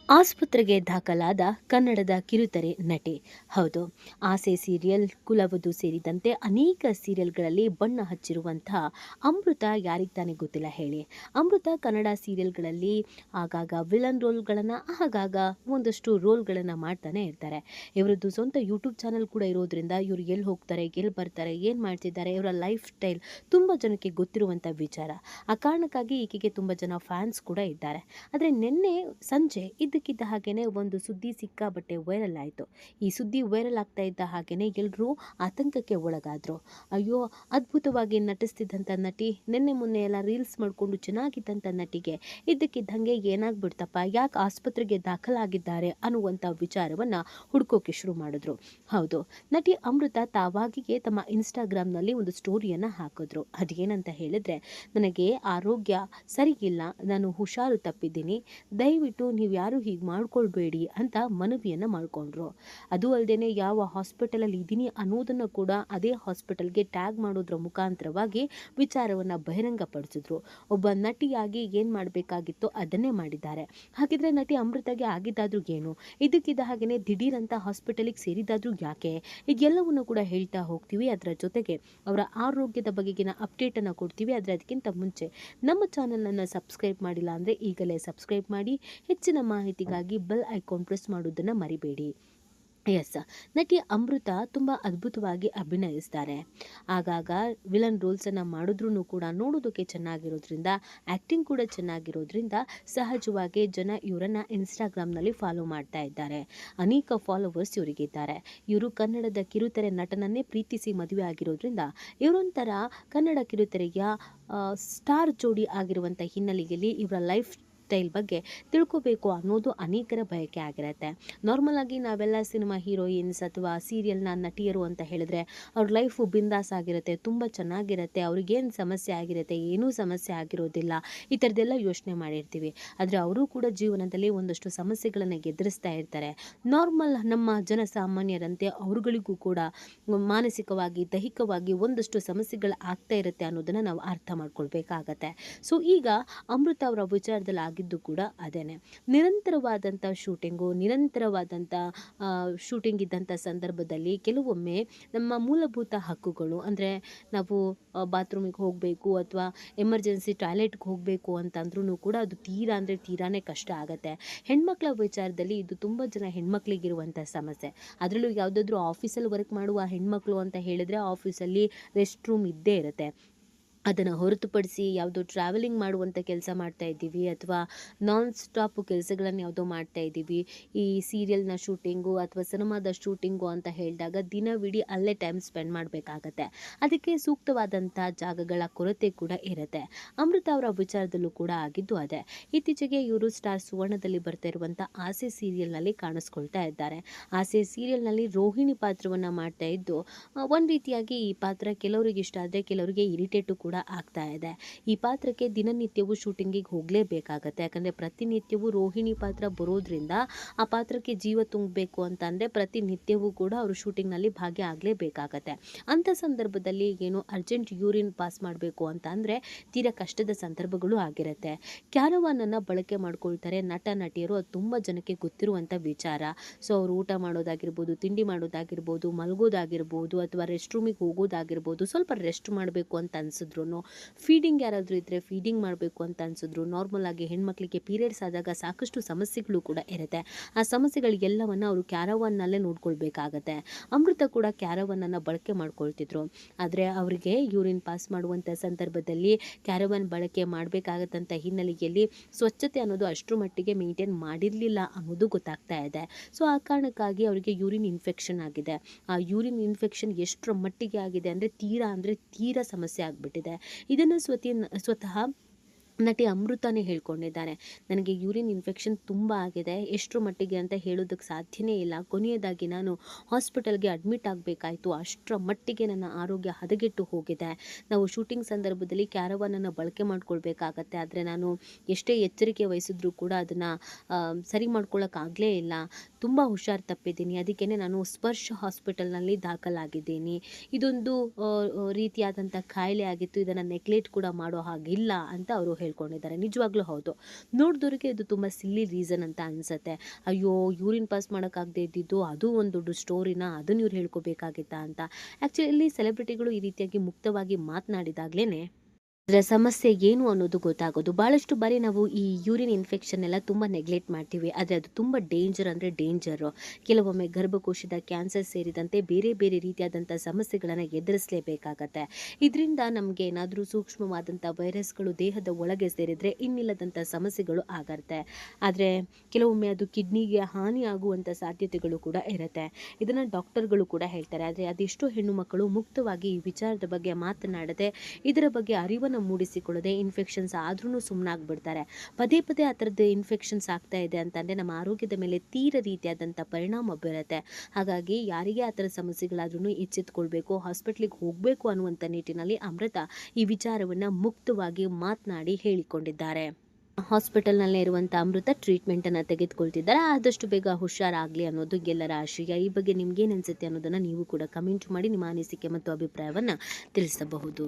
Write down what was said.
ಆಸ್ಪತ್ರೆಗೆ ದಾಖಲಾದ ಕನ್ನಡದ ಕಿರುತೆರೆ ನಟಿ. ಹೌದು, ಆಸೆ ಸೀರಿಯಲ್, ಕುಲವಧು ಸೇರಿದಂತೆ ಅನೇಕ ಸೀರಿಯಲ್ಗಳಲ್ಲಿ ಬಣ್ಣ ಹಚ್ಚಿರುವಂತಹ ಅಮೃತ ಯಾರಿಗೆ ತಾನೇ ಗೊತ್ತಿಲ್ಲ ಹೇಳಿ. ಅಮೃತ ಕನ್ನಡ ಸೀರಿಯಲ್ಗಳಲ್ಲಿ ಆಗಾಗ ವಿಲನ್ ರೋಲ್ಗಳನ್ನು, ಆಗಾಗ ಒಂದಷ್ಟು ರೋಲ್ಗಳನ್ನು ಮಾಡ್ತಾನೆ ಇರ್ತಾರೆ. ಇವರದ್ದು ಸ್ವಂತ ಯೂಟ್ಯೂಬ್ ಚಾನಲ್ ಕೂಡ ಇರೋದ್ರಿಂದ ಇವರು ಎಲ್ಲಿ ಹೋಗ್ತಾರೆ, ಎಲ್ಲಿ ಬರ್ತಾರೆ, ಏನು ಮಾಡ್ತಿದ್ದಾರೆ, ಇವರ ಲೈಫ್ ಸ್ಟೈಲ್ ತುಂಬ ಜನಕ್ಕೆ ಗೊತ್ತಿರುವಂಥ ವಿಚಾರ. ಆ ಕಾರಣಕ್ಕಾಗಿ ಈಕೆಗೆ ತುಂಬ ಜನ ಫ್ಯಾನ್ಸ್ ಕೂಡ ಇದ್ದಾರೆ. ಆದರೆ ನಿನ್ನೆ ಸಂಜೆ ಇದ್ದಕ್ಕಿದ್ದ ಹಾಗೇನೆ ಒಂದು ಸುದ್ದಿ ಸಿಕ್ಕಾಬಟ್ಟೆ ವೈರಲ್ ಆಯಿತು. ಈ ಸುದ್ದಿ ವೈರಲ್ ಆಗ್ತಾ ಇದ್ದ ಹಾಗೇನೆ ಎಲ್ಲರೂ ಆತಂಕಕ್ಕೆ ಒಳಗಾದರು. ಅಯ್ಯೋ, ಅದ್ಭುತವಾಗಿ ನಟಿಸ್ತಿದ್ದಂಥ ನಟಿ, ನಿನ್ನೆ ಮೊನ್ನೆ ಎಲ್ಲ ರೀಲ್ಸ್ ಮಾಡಿಕೊಂಡು ಚೆನ್ನಾಗಿದ್ದಂಥ ನಟಿಗೆ ಇದ್ದಕ್ಕಿದ್ದಂಗೆ ಏನಾಗ್ಬಿಡ್ತಪ್ಪ, ಯಾಕೆ ಆಸ್ಪತ್ರೆಗೆ ದಾಖಲಾಗಿದ್ದಾರೆ ಅನ್ನುವಂಥ ವಿಚಾರವನ್ನು ಹುಡ್ಕೋಕೆ ಶುರು ಮಾಡಿದ್ರು. ಹೌದು, ನಟಿ ಅಮೃತ ತಾವಾಗಿಯೇ ತಮ್ಮ ಇನ್ಸ್ಟಾಗ್ರಾಮ್ನಲ್ಲಿ ಒಂದು ಸ್ಟೋರಿಯನ್ನು ಹಾಕಿದ್ರು. ಅದೇನಂತ ಹೇಳಿದ್ರೆ, ನನಗೆ ಆರೋಗ್ಯ ಸರಿಯಿಲ್ಲ, ನಾನು ಹುಷಾರು ತಪ್ಪಿದ್ದೀನಿ, ದಯವಿಟ್ಟು ನೀವು ಯಾರು ಹೀಗೆ ಮಾಡ್ಕೊಳ್ಬೇಡಿ ಅಂತ ಮನವಿಯನ್ನು ಮಾಡಿಕೊಂಡ್ರು. ಅದು ಅಲ್ಲದೆ ಯಾವ ಹಾಸ್ಪಿಟಲಲ್ಲಿ ಇದ್ದೀನಿ ಅನ್ನೋದನ್ನು ಕೂಡ ಅದೇ ಹಾಸ್ಪಿಟಲ್ಗೆ ಟ್ಯಾಗ್ ಮಾಡೋದ್ರ ಮುಖಾಂತರವಾಗಿ ವಿಚಾರವನ್ನು ಬಹಿರಂಗಪಡಿಸಿದ್ರು. ಒಬ್ಬ ನಟಿಯಾಗಿ ಏನು ಮಾಡಬೇಕಾಗಿತ್ತು ಅದನ್ನೇ ಮಾಡಿದ್ದಾರೆ. ಹಾಗಿದ್ರೆ ನಟಿ ಅಮೃತಗೆ ಆಗಿದ್ದಾದ್ರೂ ಏನು, ಇದಕ್ಕಿದ್ದ ಹಾಗೆಯೇ ದಿಢೀರಂತ ಹಾಸ್ಪಿಟಲಿಗೆ ಸೇರಿದ್ದಾದ್ರೂ ಯಾಕೆ, ಇದೆಲ್ಲವನ್ನು ಕೂಡ ಹೇಳ್ತಾ ಹೋಗ್ತೀವಿ. ಅದರ ಜೊತೆಗೆ ಅವರ ಆರೋಗ್ಯದ ಬಗೆಗಿನ ಅಪ್ಡೇಟನ್ನು ಕೊಡ್ತೀವಿ. ಆದರೆ ಅದಕ್ಕಿಂತ ಮುಂಚೆ ನಮ್ಮ ಚಾನಲನ್ನು ಸಬ್ಸ್ಕ್ರೈಬ್ ಮಾಡಿಲ್ಲ ಅಂದರೆ ಈಗಲೇ ಸಬ್ಸ್ಕ್ರೈಬ್ ಮಾಡಿ. ಹೆಚ್ಚಿನ ಮಾಹಿತಿಗಾಗಿ ಬೆಲ್ ಐಕಾನ್ ಪ್ರೆಸ್ ಮಾಡೋದನ್ನು ಮರಿಬೇಡಿ. ಎಸ್, ನಟಿ ಅಮೃತ ತುಂಬ ಅದ್ಭುತವಾಗಿ ಅಭಿನಯಿಸ್ತಾರೆ. ಆಗಾಗ ವಿಲನ್ ರೋಲ್ಸನ್ನು ಮಾಡಿದ್ರೂ ಕೂಡ ನೋಡೋದಕ್ಕೆ ಚೆನ್ನಾಗಿರೋದ್ರಿಂದ, ಆ್ಯಕ್ಟಿಂಗ್ ಕೂಡ ಚೆನ್ನಾಗಿರೋದ್ರಿಂದ ಸಹಜವಾಗಿ ಜನ ಇವರನ್ನು ಇನ್ಸ್ಟಾಗ್ರಾಮ್ನಲ್ಲಿ ಫಾಲೋ ಮಾಡ್ತಾ ಇದ್ದಾರೆ. ಅನೇಕ ಫಾಲೋವರ್ಸ್ ಇವರಿಗಿದ್ದಾರೆ. ಇವರು ಕನ್ನಡದ ಕಿರುತೆರೆ ನಟನನ್ನೇ ಪ್ರೀತಿಸಿ ಮದುವೆ ಆಗಿರೋದ್ರಿಂದ ಇವರೊಂಥರ ಕನ್ನಡ ಕಿರುತೆರೆಯ ಸ್ಟಾರ್ ಜೋಡಿ ಆಗಿರುವಂಥ ಹಿನ್ನೆಲೆಯಲ್ಲಿ ಇವರ ಲೈಫ್ ಸ್ಟೈಲ್ ಬಗ್ಗೆ ತಿಳ್ಕೋಬೇಕು ಅನ್ನೋದು ಅನೇಕರ ಬಯಕೆ ಆಗಿರುತ್ತೆ. ನಾರ್ಮಲ್ ಆಗಿ ನಾವೆಲ್ಲ ಸಿನಿಮಾ ಹೀರೋಯಿನ್ಸ್ ಅಥವಾ ಸೀರಿಯಲ್ನ ನಟಿಯರು ಅಂತ ಹೇಳಿದ್ರೆ ಅವ್ರ ಲೈಫು ಬಿಂದಾಸ್ ಆಗಿರುತ್ತೆ, ತುಂಬ ಚೆನ್ನಾಗಿರುತ್ತೆ, ಅವ್ರಿಗೇನು ಸಮಸ್ಯೆ ಆಗಿರುತ್ತೆ, ಏನೂ ಸಮಸ್ಯೆ ಆಗಿರೋದಿಲ್ಲ, ಈ ಥರದ್ದೆಲ್ಲ ಯೋಚನೆ ಮಾಡಿರ್ತೀವಿ. ಆದರೆ ಅವರು ಕೂಡ ಜೀವನದಲ್ಲಿ ಒಂದಷ್ಟು ಸಮಸ್ಯೆಗಳನ್ನು ಎದುರಿಸ್ತಾ ಇರ್ತಾರೆ. ನಾರ್ಮಲ್ ನಮ್ಮ ಜನಸಾಮಾನ್ಯರಂತೆ ಅವ್ರುಗಳಿಗೂ ಕೂಡ ಮಾನಸಿಕವಾಗಿ, ದೈಹಿಕವಾಗಿ ಒಂದಷ್ಟು ಸಮಸ್ಯೆಗಳು ಆಗ್ತಾ ಇರುತ್ತೆ ಅನ್ನೋದನ್ನು ನಾವು ಅರ್ಥ ಮಾಡ್ಕೊಳ್ಬೇಕಾಗತ್ತೆ. ಸೊ ಈಗ ಅಮೃತ ಅವರ ವಿಚಾರದಲ್ಲಿ ಆಗಿದ್ದು ಕೂಡ ಅದೇನೆ. ನಿರಂತರವಾದಂಥ ಶೂಟಿಂಗ್ ಇದ್ದಂಥ ಸಂದರ್ಭದಲ್ಲಿ ಕೆಲವೊಮ್ಮೆ ನಮ್ಮ ಮೂಲಭೂತ ಹಕ್ಕುಗಳು, ಅಂದರೆ ನಾವು ಬಾತ್ರೂಮಿಗೆ ಹೋಗಬೇಕು ಅಥವಾ ಎಮರ್ಜೆನ್ಸಿ ಟಾಯ್ಲೆಟ್ಗೆ ಹೋಗಬೇಕು ಅಂತಂದ್ರೂ ಕೂಡ ಅದು ತೀರಾನೇ ಕಷ್ಟ ಆಗುತ್ತೆ. ಹೆಣ್ಮಕ್ಳ ವಿಚಾರದಲ್ಲಿ ಇದು ತುಂಬ ಜನ ಹೆಣ್ಮಕ್ಳಿಗಿರುವಂಥ ಸಮಸ್ಯೆ. ಅದರಲ್ಲೂ ಯಾವುದಾದ್ರೂ ಆಫೀಸಲ್ಲಿ ವರ್ಕ್ ಮಾಡುವ ಹೆಣ್ಮಕ್ಳು ಅಂತ ಹೇಳಿದ್ರೆ ಆಫೀಸಲ್ಲಿ ರೆಸ್ಟ್ ರೂಮ್ ಇದ್ದೇ ಇರುತ್ತೆ. ಅದನ್ನು ಹೊರತುಪಡಿಸಿ ಯಾವುದೋ ಟ್ರಾವೆಲಿಂಗ್ ಮಾಡುವಂಥ ಕೆಲಸ ಮಾಡ್ತಾ ಇದ್ದೀವಿ ಅಥವಾ ನಾನ್ ಸ್ಟಾಪ್ ಕೆಲಸಗಳನ್ನು ಯಾವುದೋ ಮಾಡ್ತಾ ಇದ್ದೀವಿ, ಈ ಸೀರಿಯಲ್ನ ಶೂಟಿಂಗು ಅಥವಾ ಸಿನಿಮಾದ ಶೂಟಿಂಗು ಅಂತ ಹೇಳಿದಾಗ ದಿನವಿಡೀ ಅಲ್ಲೇ ಟೈಮ್ ಸ್ಪೆಂಡ್ ಮಾಡಬೇಕಾಗತ್ತೆ. ಅದಕ್ಕೆ ಸೂಕ್ತವಾದಂಥ ಜಾಗಗಳ ಕೊರತೆ ಕೂಡ ಇರುತ್ತೆ. ಅಮೃತ ಅವರ ವಿಚಾರದಲ್ಲೂ ಕೂಡ ಆಗಿದ್ದು ಅದೇ. ಇತ್ತೀಚೆಗೆ ಇವರು ಸ್ಟಾರ್ ಸುವರ್ಣದಲ್ಲಿ ಬರ್ತಾ ಇರುವಂಥ ಆಸೆ ಸೀರಿಯಲ್ನಲ್ಲಿ ಕಾಣಿಸ್ಕೊಳ್ತಾ ಇದ್ದಾರೆ. ಆಸೆ ಸೀರಿಯಲ್ನಲ್ಲಿ ರೋಹಿಣಿ ಪಾತ್ರವನ್ನು ಮಾಡ್ತಾ ಇದ್ದು, ಒಂದು ರೀತಿಯಾಗಿ ಈ ಪಾತ್ರ ಕೆಲವರಿಗೆ ಇಷ್ಟ ಆದರೆ ಕೆಲವರಿಗೆ ಇರಿಟೇಟು ಕೂಡ ಆಗ್ತಾ ಇದೆ. ಈ ಪಾತ್ರಕ್ಕೆ ದಿನನಿತ್ಯವೂ ಶೂಟಿಂಗಿಗೆ ಹೋಗಲೇಬೇಕಾಗತ್ತೆ. ಯಾಕಂದರೆ ಪ್ರತಿನಿತ್ಯವೂ ರೋಹಿಣಿ ಪಾತ್ರ ಬರೋದ್ರಿಂದ ಆ ಪಾತ್ರಕ್ಕೆ ಜೀವ ತುಂಬಬೇಕು ಅಂತಂದರೆ ಪ್ರತಿನಿತ್ಯವೂ ಕೂಡ ಅವರು ಶೂಟಿಂಗ್ನಲ್ಲಿ ಭಾಗಿಯಾಗಲೇಬೇಕಾಗತ್ತೆ. ಅಂಥ ಸಂದರ್ಭದಲ್ಲಿ ಏನು ಅರ್ಜೆಂಟ್ ಯೂರಿನ್ ಪಾಸ್ ಮಾಡಬೇಕು ಅಂತ ಅಂದರೆ ತೀರಾ ಕಷ್ಟದ ಸಂದರ್ಭಗಳು ಆಗಿರುತ್ತೆ. ಕ್ಯಾರವಾನನ್ನು ಬಳಕೆ ಮಾಡ್ಕೊಳ್ತಾರೆ ನಟ ನಟಿಯರು. ಅದು ತುಂಬ ಜನಕ್ಕೆ ಗೊತ್ತಿರುವಂಥ ವಿಚಾರ. ಸೊ ಅವರು ಊಟ ಮಾಡೋದಾಗಿರ್ಬೋದು, ತಿಂಡಿ ಮಾಡೋದಾಗಿರ್ಬೋದು, ಮಲಗೋದಾಗಿರ್ಬೋದು ಅಥವಾ ರೆಸ್ಟ್ ರೂಮಿಗೆ ಹೋಗೋದಾಗಿರ್ಬೋದು, ಸ್ವಲ್ಪ ರೆಸ್ಟ್ ಮಾಡಬೇಕು ಅಂತ ಅನಿಸಿದ್ರು, ಫೀಡಿಂಗ್ ಯಾರಾದರೂ ಇದ್ದರೆ ಫೀಡಿಂಗ್ ಮಾಡಬೇಕು ಅಂತ ಅನಿಸಿದ್ರು, ನಾರ್ಮಲ್ ಆಗಿ ಹೆಣ್ಮಕ್ಳಿಗೆ ಪೀರಿಯಡ್ಸ್ ಆದಾಗ ಸಾಕಷ್ಟು ಸಮಸ್ಯೆಗಳು ಕೂಡ ಇರುತ್ತೆ. ಆ ಸಮಸ್ಯೆಗಳಿಗೆಲ್ಲವನ್ನು ಅವರು ಕ್ಯಾರವಾನ್ನಲ್ಲೇ ನೋಡ್ಕೊಳ್ಬೇಕಾಗತ್ತೆ. ಅಮೃತ ಕೂಡ ಕ್ಯಾರವಾನನ್ನು ಬಳಕೆ ಮಾಡ್ಕೊಳ್ತಿದ್ರು. ಆದರೆ ಅವರಿಗೆ ಯೂರಿನ್ ಪಾಸ್ ಮಾಡುವಂಥ ಸಂದರ್ಭದಲ್ಲಿ ಕ್ಯಾರವಾನ್ ಬಳಕೆ ಮಾಡಬೇಕಾಗತ್ತಂಥ ಹಿನ್ನೆಲೆಯಲ್ಲಿ ಸ್ವಚ್ಛತೆ ಅನ್ನೋದು ಅಷ್ಟರ ಮಟ್ಟಿಗೆ ಮೇಂಟೈನ್ ಮಾಡಿರಲಿಲ್ಲ ಅನ್ನೋದು ಗೊತ್ತಾಗ್ತಾ ಇದೆ. ಸೊ ಆ ಕಾರಣಕ್ಕಾಗಿ ಅವರಿಗೆ ಯೂರಿನ್ ಇನ್ಫೆಕ್ಷನ್ ಆಗಿದೆ. ಆ ಯೂರಿನ್ ಇನ್ಫೆಕ್ಷನ್ ಎಷ್ಟರ ಮಟ್ಟಿಗೆ ಆಗಿದೆ ಅಂದರೆ ತೀರಾ ಸಮಸ್ಯೆ ಆಗಿಬಿಟ್ಟಿದೆ. ಇದನ್ನು ಸ್ವತಃ ನಟಿ ಅಮೃತನೇ ಹೇಳ್ಕೊಂಡಿದ್ದಾರೆ. ನನಗೆ ಯೂರಿನ್ ಇನ್ಫೆಕ್ಷನ್ ತುಂಬ ಆಗಿದೆ, ಎಷ್ಟರ ಮಟ್ಟಿಗೆ ಅಂತ ಹೇಳೋದಕ್ಕೆ ಸಾಧ್ಯನೇ ಇಲ್ಲ. ಕೊನೆಯದಾಗಿ ನಾನು ಹಾಸ್ಪಿಟಲ್ಗೆ ಅಡ್ಮಿಟ್ ಆಗಬೇಕಾಯಿತು. ಅಷ್ಟರ ಮಟ್ಟಿಗೆ ನನ್ನ ಆರೋಗ್ಯ ಹದಗೆಟ್ಟು ಹೋಗಿದೆ. ನಾವು ಶೂಟಿಂಗ್ ಸಂದರ್ಭದಲ್ಲಿ ಕ್ಯಾರವಾನನ್ನು ಬಳಕೆ ಮಾಡ್ಕೊಳ್ಬೇಕಾಗತ್ತೆ. ಆದರೆ ನಾನು ಎಷ್ಟೇ ಎಚ್ಚರಿಕೆ ವಹಿಸಿದ್ರೂ ಕೂಡ ಅದನ್ನು ಸರಿ ಮಾಡ್ಕೊಳ್ಳೋಕ್ಕಾಗಲೇ ಇಲ್ಲ. ತುಂಬ ಹುಷಾರು ತಪ್ಪಿದ್ದೀನಿ. ಅದಕ್ಕೇ ನಾನು ಸ್ಪರ್ಶ ಹಾಸ್ಪಿಟಲ್ನಲ್ಲಿ ದಾಖಲಾಗಿದ್ದೀನಿ. ಇದೊಂದು ರೀತಿಯಾದಂಥ ಕಾಯಿಲೆ ಆಗಿತ್ತು. ಇದನ್ನು ನೆಗ್ಲೆಕ್ಟ್ ಕೂಡ ಮಾಡೋ ಹಾಗಿಲ್ಲ ಅಂತ ಅವರು ಹೇಳ್ಕೊಂಡಿದ್ದಾರೆ. ನಿಜವಾಗ್ಲೂ ಹೌದು. ನೋಡಿದವ್ರಿಗೆ ಇದು ತುಂಬ ಸಿಲ್ಲಿ ರೀಸನ್ ಅಂತ ಅನ್ಸುತ್ತೆ. ಅಯ್ಯೋ, ಯೂರಿನ್ ಪಾಸ್ ಮಾಡೋಕ್ಕಾಗದೇ ಇದ್ದಿದ್ದು ಅದು ಒಂದು ದೊಡ್ಡ ಸ್ಟೋರಿನ, ಅದನ್ನ ಇವ್ರು ಹೇಳ್ಕೋಬೇಕಾಗಿತ್ತಾ ಅಂತ. ಆ್ಯಕ್ಚುಲಿ ಸೆಲೆಬ್ರಿಟಿಗಳು ಈ ರೀತಿಯಾಗಿ ಮುಕ್ತವಾಗಿ ಮಾತನಾಡಿದಾಗ್ಲೇ ಅದರ ಸಮಸ್ಯೆ ಏನು ಅನ್ನೋದು ಗೊತ್ತಾಗೋದು. ಭಾಳಷ್ಟು ಬಾರಿ ನಾವು ಈ ಯೂರಿನ್ ಇನ್ಫೆಕ್ಷನ್ ಎಲ್ಲ ತುಂಬ ನೆಗ್ಲೆಕ್ಟ್ ಮಾಡ್ತೀವಿ. ಆದರೆ ಅದು ತುಂಬ ಡೇಂಜರ್ ಅಂದರೆ ಡೇಂಜರು. ಕೆಲವೊಮ್ಮೆ ಗರ್ಭಕೋಶದ ಕ್ಯಾನ್ಸರ್ ಸೇರಿದಂತೆ ಬೇರೆ ಬೇರೆ ರೀತಿಯಾದಂಥ ಸಮಸ್ಯೆಗಳನ್ನು ಎದುರಿಸಲೇಬೇಕಾಗತ್ತೆ. ಇದರಿಂದ ನಮಗೆ ಏನಾದರೂ ಸೂಕ್ಷ್ಮವಾದಂಥ ವೈರಸ್ಗಳು ದೇಹದ ಒಳಗೆ ಸೇರಿದರೆ ಇನ್ನಿಲ್ಲದಂಥ ಸಮಸ್ಯೆಗಳು ಆಗತ್ತೆ. ಆದರೆ ಕೆಲವೊಮ್ಮೆ ಅದು ಕಿಡ್ನಿಗೆ ಹಾನಿ ಆಗುವಂಥ ಸಾಧ್ಯತೆಗಳು ಕೂಡ ಇರುತ್ತೆ. ಇದನ್ನು ಡಾಕ್ಟರ್ಗಳು ಕೂಡ ಹೇಳ್ತಾರೆ. ಆದರೆ ಅದೆಷ್ಟೋ ಹೆಣ್ಣು ಮಕ್ಕಳು ಮುಕ್ತವಾಗಿ ಈ ವಿಚಾರದ ಬಗ್ಗೆ ಮಾತನಾಡದೆ, ಇದರ ಬಗ್ಗೆ ಅರಿವನ್ನು ಮೂಡಿಸಿಕೊಳ್ಳದೆ ಇನ್ಫೆಕ್ಷನ್ಸ್ ಆದ್ರೂ ಸುಮ್ಮನಾಗ್ಬಿಡ್ತಾರೆ. ಪದೇ ಪದೇ ಆ ಥರದ್ದು ಇನ್ಫೆಕ್ಷನ್ಸ್ ಆಗ್ತಾ ಇದೆ ಅಂತಂದರೆ ನಮ್ಮ ಆರೋಗ್ಯದ ಮೇಲೆ ತೀರ ರೀತಿಯಾದಂಥ ಪರಿಣಾಮ ಬೀರುತ್ತೆ. ಹಾಗಾಗಿ ಯಾರಿಗೆ ಆ ಥರ ಸಮಸ್ಯೆಗಳಾದ್ರೂ ಎಚ್ಚೆತ್ಕೊಳ್ಬೇಕು, ಹಾಸ್ಪಿಟ್ಲಿಗೆ ಹೋಗಬೇಕು ಅನ್ನುವಂಥ ನಿಟ್ಟಿನಲ್ಲಿ ಅಮೃತ ಈ ವಿಚಾರವನ್ನು ಮುಕ್ತವಾಗಿ ಮಾತನಾಡಿ ಹೇಳಿಕೊಂಡಿದ್ದಾರೆ. ಹಾಸ್ಪಿಟಲ್ನಲ್ಲೇ ಇರುವಂಥ ಅಮೃತ ಟ್ರೀಟ್ಮೆಂಟನ್ನು ತೆಗೆದುಕೊಳ್ತಿದ್ದಾರೆ. ಆದಷ್ಟು ಬೇಗ ಹುಷಾರಾಗಲಿ ಅನ್ನೋದು ಎಲ್ಲರ ಆಶಯ. ಈ ಬಗ್ಗೆ ನಿಮ್ಗೇನು ಅನಿಸುತ್ತೆ ಅನ್ನೋದನ್ನು ನೀವು ಕೂಡ ಕಮೆಂಟ್ ಮಾಡಿ ನಿಮ್ಮ ಅನಿಸಿಕೆ ಮತ್ತು ಅಭಿಪ್ರಾಯವನ್ನು ತಿಳಿಸಬಹುದು.